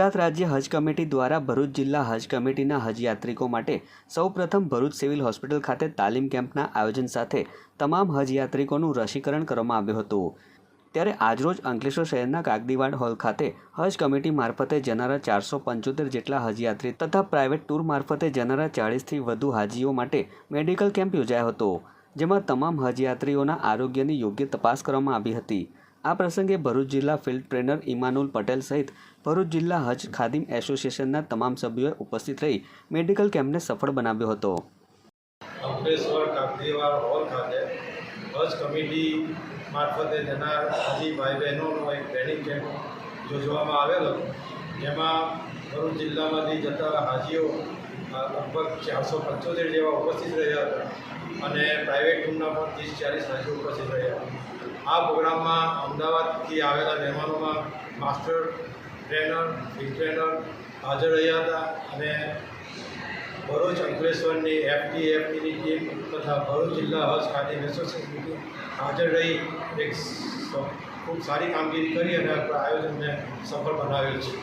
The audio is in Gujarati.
ગુજરાત રાજ્ય હજ કમિટી દ્વારા ભરૂચ જિલ્લા હજ કમિટીના હજ યાત્રિકો માટે સૌપ્રથમ ભરૂચ સિવિલ હોસ્પિટલ ખાતે તાલીમ કેમ્પના આયોજન સાથે તમામ હજ યાત્રિકોનું રસીકરણ કરવામાં આવ્યું હતું। ત્યારે આજરોજ અંકલેશ્વર શહેરના કાગડીવાડ હોલ ખાતે હજ કમિટી મારફતે જનારા 475 જેટલા હજ યાત્રી તથા પ્રાઇવેટ ટૂર મારફતે જનારા 40થી વધુ હાજીઓ માટે મેડિકલ કેમ્પ યોજાયો હતો, જેમાં તમામ હજ યાત્રીઓના આરોગ્યની યોગ્ય તપાસ કરવામાં આવી હતી। આ પ્રસંગે ભરૂચ જિલ્લા ફિલ્ડ ટ્રેનર ઇમાનુલ પટેલ સહિત ભરૂચ જિલ્લા હજ ખાદિમ એસોસિએશનના તમામ સભ્યોએ ઉપસ્થિત રહી મેડિકલ કેમ્પને સફળ બનાવ્યો હતો। અંકલેશ્વર કાગડીવાડ હોલ ખાતે હજ કમિટી મારફતે જનાર હાજી ભાઈ બહેનોનો એક ટ્રેનિંગ કેમ્પ યોજવામાં આવેલો, જેમાં ભરૂચ જિલ્લામાંથી જતા હાજીઓ લગભગ 475 જેવા ઉપસ્થિત રહ્યા હતા અને પ્રાઇવેટ ટૂરના પણ 30-40 હાજીઓ ઉપસ્થિત રહ્યા। આ પ્રોગ્રામમાં અમદાવાદથી આવેલા મહેમાનોમાં માસ્ટર ટ્રેનર, ફિલ્ડ ટ્રેનર હાજર રહ્યા હતા અને ભરૂચ અંકલેશ્વરની FDFTની ટીમ તથા ભરૂચ જિલ્લા હજ ખાદિમ એસોસિએશનની ટીમ હાજર રહી એક ખૂબ સારી કામગીરી કરી અને આયોજનને સફળ બનાવેલ છે।